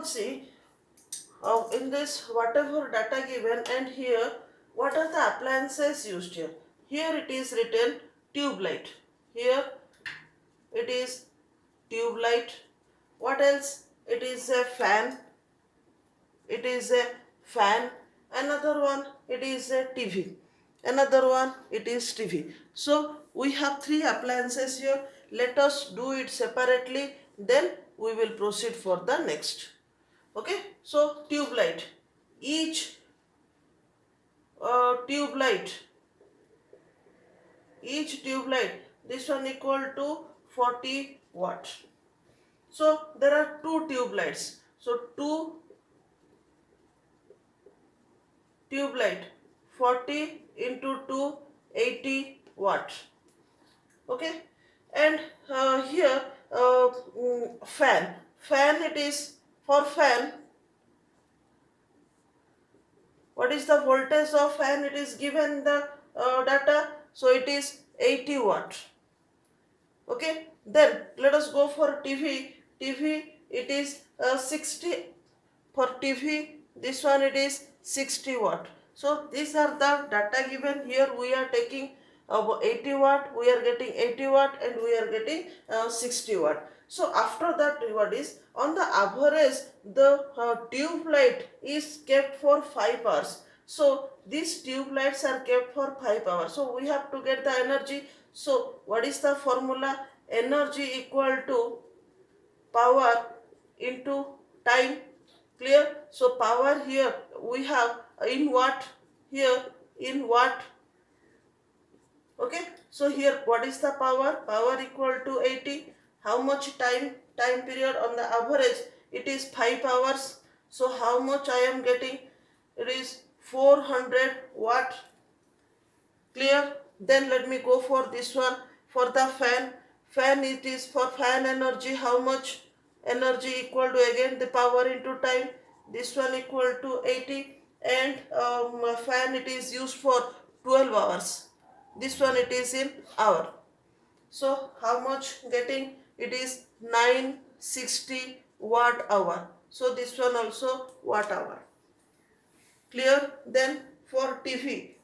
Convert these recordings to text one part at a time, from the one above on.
See, in this whatever data given, and here what are the appliances used here. Here it is written tube light. Here it is tube light. What else? It is a fan. It is a fan. Another one, it is a TV. Another one, it is TV. So we have three appliances here. Let us do it separately, then we will proceed for the next. Okay, so tube light. Each tube light, this one equal to 40 watt. So there are two tube lights. So two tube light, 40 into 2, 80 watt. Okay, and here fan, it is for fan. What is the voltage of fan? It is given in the data, so it is 80 watt. Okay, then let us go for TV. It is 60. For TV, this one it is 60 watt. So these are the data given. Here we are taking 80 watt, we are getting 80 watt, and we are getting 60 watt. So after that, what is on the average, the tube light is kept for 5 hours. So these tube lights are kept for 5 hours. So we have to get the energy. So what is the formula? Energy equal to power into time. Clear? So power here we have in watt, here in watt. Okay, so here what is the power? Power equal to 80. How much time period on the average? It is 5 hours. So how much I am getting? It is 400 watt. Clear? Then let me go for this one. For the fan, it is for fan energy. How much? Energy equal to again the power into time. This one equal to 80, and fan, it is used for 12 hours. This one it is in hour. So how much getting? It is 960 watt hour. So this one also watt hour. Clear? Then for TV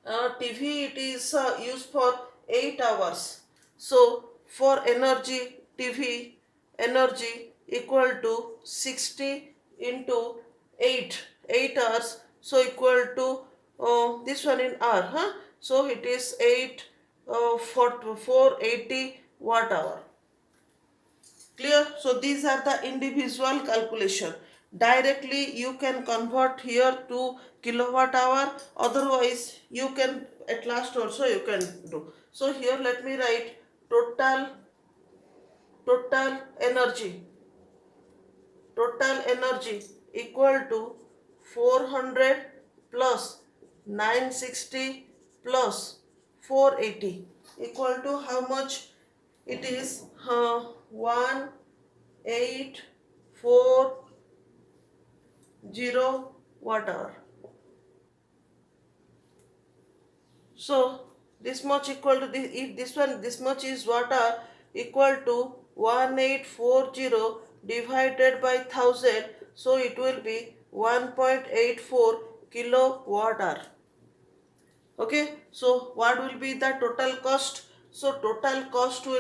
it is used for 8 hours. So for energy, TV energy equal to 60 into 8 hours. So equal to this one in hour. So it is 8 480 watt hour. Clear? So these are the individual calculation. Directly you can convert here to kilowatt hour. Otherwise you can at last also you can do. So here let me write total energy. Total energy equal to 400 plus 960 plus 480 equal to how much? It is 1840 watt hour. So this much equal to this, if this much is watt hour, equal to 1840 divided by 1000, so it will be 1.84 kilowatt hour. Okay, so what will be the total cost? So total cost or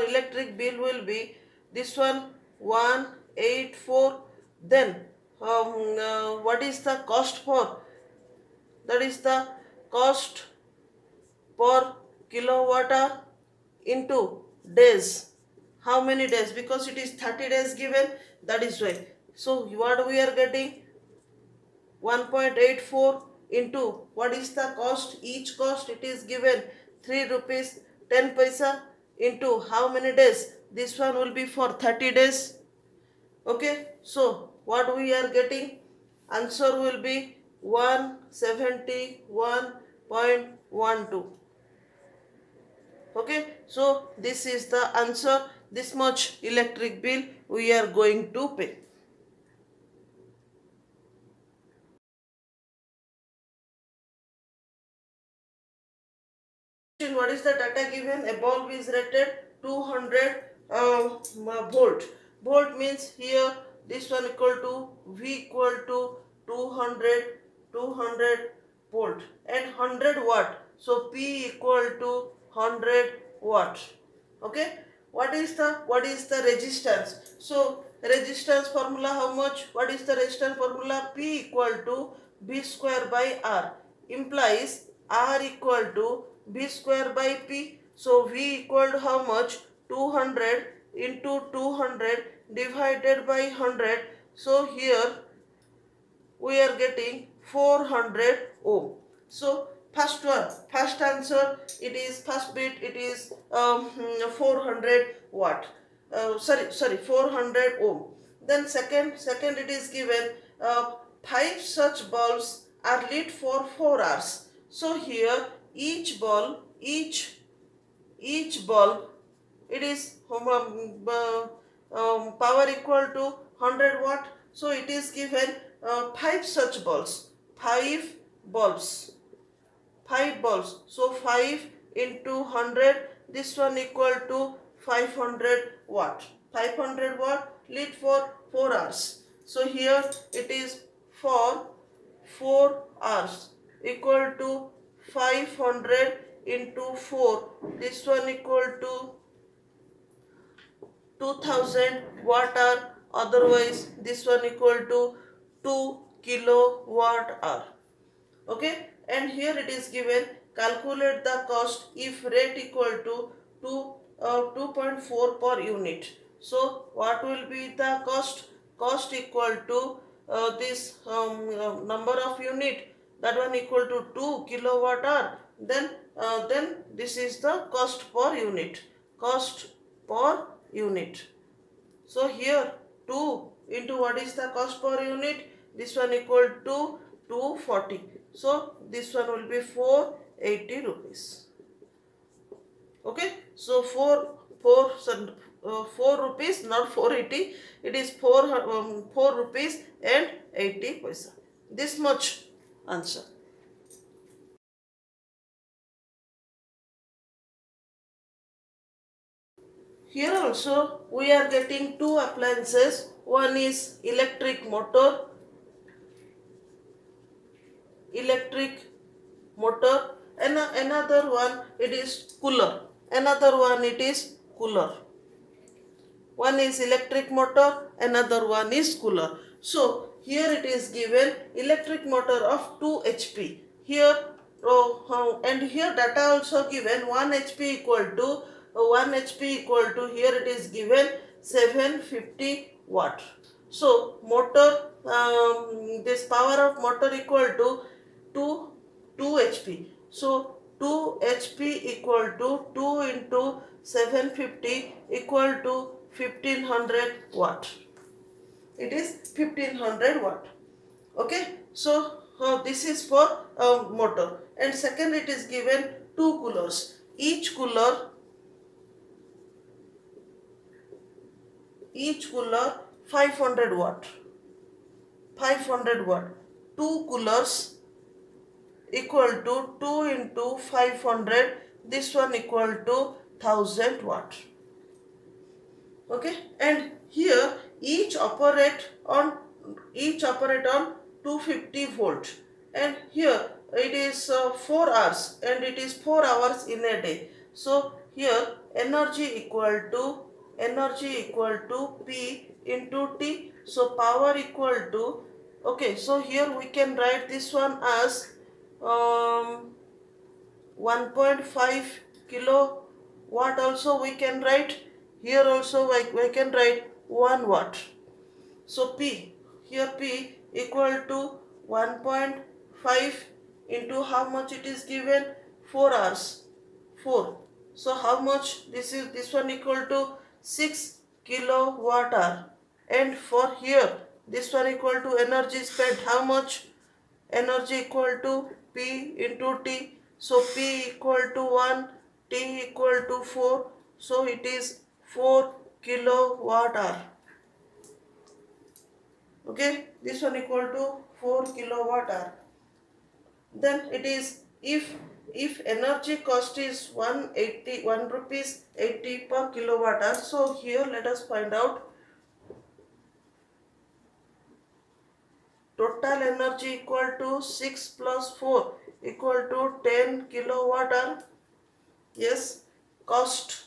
electric bill will be this one 184. Then what is the cost for? That is the cost per kilowatt hour into days. How many days? Because it is 30 days given, that is why. So what we are getting? 1.84 into what is the cost? Each cost it is given 3 rupees 10 paisa into how many days? This one will be for 30 days. Okay, so what we are getting? Answer will be 171.12. Okay, so this is the answer. This much electric bill we are going to pay. What is the data given? A bulb is rated 200 volt. Volt means here this one equal to V equal to 200 volt and 100 watt. So P equal to 100 watt. Okay. What is the resistance? So resistance formula how much? What is the resistance formula? P equal to B square by R, implies R equal to B square by P. So V equal to how much? 200 into 200 divided by 100. So here we are getting 400 ohm. So first answer, it is first bit, it is 400 watt. Sorry, 400 ohm. Then second it is given 5 such bulbs are lit for 4 hours. So here each bulb, it is power equal to 100 watt. So it is given 5 such bulbs, 5 bulbs. So 5 into 100, this one equal to 500 watt. 500 watt lit for 4 hours. So here it is for 4 hours equal to 500 into 4. This one equal to 2000 watt hour, otherwise this one equal to 2 kilowatt hour. Okay, and here it is given calculate the cost if rate equal to 2.4 per unit. So what will be the cost? Cost equal to this number of unit, that one equal to 2 kilowatt hour. Then this is the cost per unit. Cost per unit. So here 2 into what is the cost per unit? This one equal to 240. So this one will be 480 rupees. Okay. So 4 rupees, not 480. It is 4 rupees and 80 paisa. This much answer. Here also we are getting two appliances. One is electric motor, and another one it is cooler. One is electric motor, another one is cooler. So here it is given electric motor of 2 HP. Here and here data also given 1 HP equal to here it is given 750 watt. So motor, this power of motor equal to 2 HP. So 2 HP equal to 2 into 750 equal to 1500 watt. It is 1500 watt. Okay. So this is for motor. And second it is given 2 coolers. Each cooler 500 watt. 2 coolers equal to 2 into 500. This one equal to 1000 watt. Okay. And here each operate on 250 volt. And here it is 4 hours and it is 4 hours in a day. So here energy equal to P into T. So power equal to, okay, so here we can write this one as 1.5 kilowatt also we can write. Here also we can write 1 watt. So P equal to 1.5 into how much it is given? 4 hours. 4. So how much? This one equal to 6 kilowatt hour. And for here this one equal to energy spent how much? Energy equal to P into T. So P equal to 1, T equal to 4. So it is 4 kilowatt hour. Okay, this one equal to 4 kilowatt hour. Then it is if if energy cost is 1 rupees 80 per kilowatt hour, so here let us find out total energy equal to 6 plus 4 equal to 10 kilowatt hour. Yes, cost,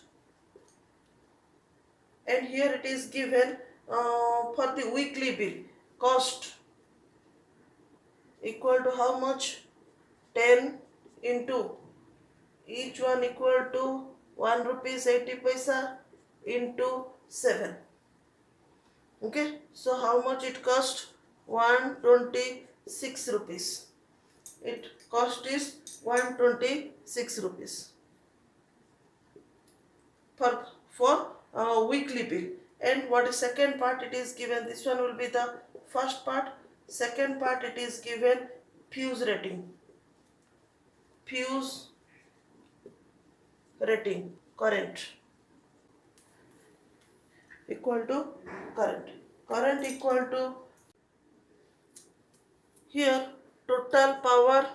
and here it is given for the weekly bill. Cost equal to how much? 10 into each one equal to 1 rupees 80 paisa into 7. Okay, so how much it cost? 126 rupees. It cost is 126 rupees for weekly bill. And what is second part? It is given, this one will be the first part. Second part, it is given fuse rating. Fuse rating, current equal to current. Current equal to, here, total power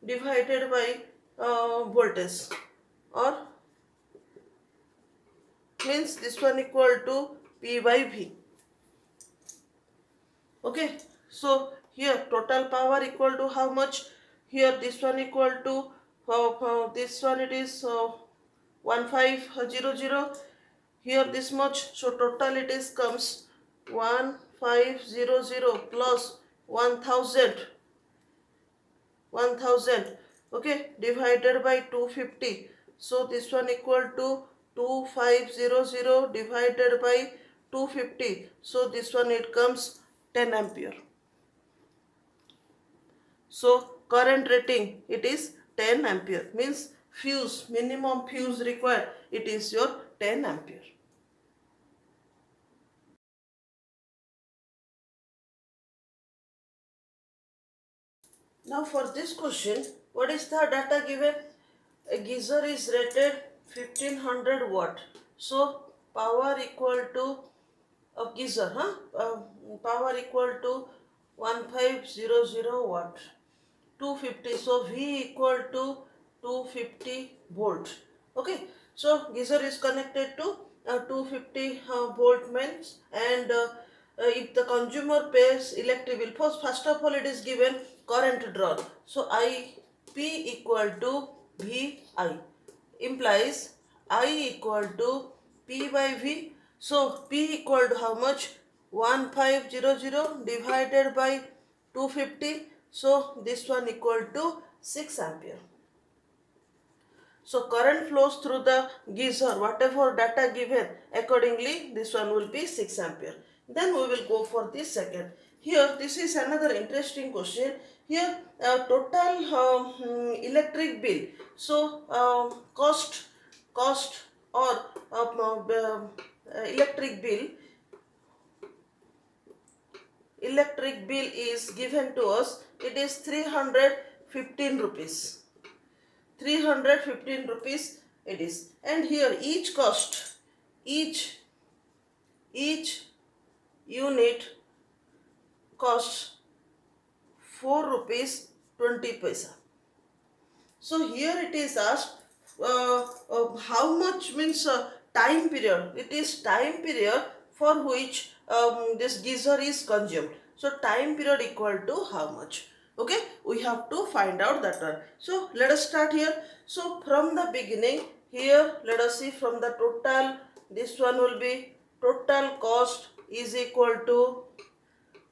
divided by voltage, or means this one equal to P by V. Okay, so here total power equal to how much? Here this one equal to this one, it is 1500. Here this much, so total it is comes 1500 plus 1000, okay, divided by 250. So this one equal to 2500 divided by 250. So this one it comes 10 ampere. So current rating, it is 10 ampere, means fuse, minimum fuse required, it is your 10 ampere. Now for this question, what is the data given? A geyser is rated 1500 watt. So power equal to a geyser, power equal to 1500 watt. 250, so V equal to 250 volt. Okay, so geyser is connected to 250 volt means, and if the consumer pays electric bill, first of all it is given current drawn. So IP equal to VI, implies I equal to P by V. So P equal to how much? 1500 divided by 250. So this one equal to 6 ampere. So current flows through the geyser, whatever data given, accordingly this one will be 6 ampere. Then we will go for the second. Here this is another interesting question. Here total electric bill. So cost or electric bill is given to us. It is 315 rupees. 315 rupees it is. And here each unit costs 4 rupees 20 paisa. So here it is asked how much, means time period. It is time period for which this geyser is consumed. So time period equal to how much? Okay, we have to find out that one. So let us start here. So from the beginning, here let us see from the total. This one will be total cost is equal to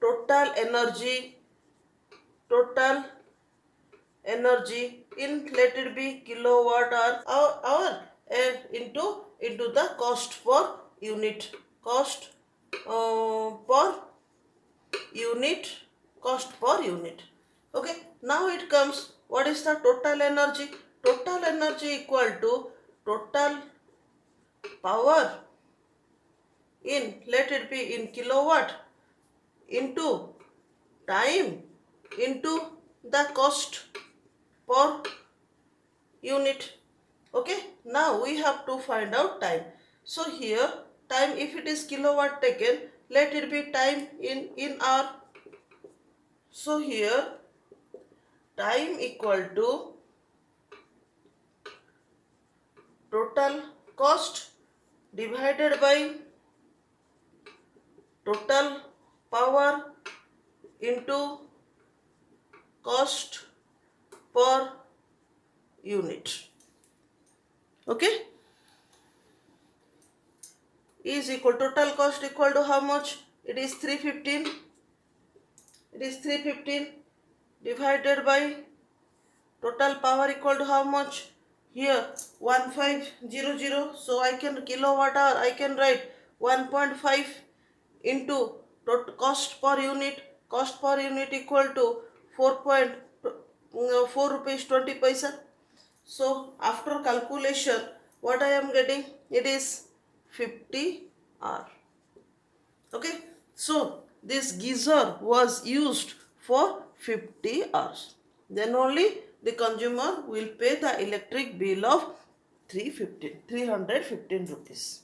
total energy in, let it be kilowatt hour into the cost per unit, cost per unit. Okay, now it comes, what is the total energy? Total energy equal to total power in, let it be in kilowatt, into time into the cost per unit. Okay, now we have to find out time. So here time, if it is kilowatt taken, let it be time in hour. So here time equal to total cost divided by total power into cost per unit. Okay, is equal total cost equal to how much? It is 315. It is 315 divided by total power equal to how much? Here 1500. So I can kilowatt hour. I can write 1.5 into cost per unit. Cost per unit equal to 4.4 rupees 20 paisa. So after calculation, what I am getting? It is 50 R. Okay. So this geyser was used for 50 hours. Then only the consumer will pay the electric bill of 315 rupees.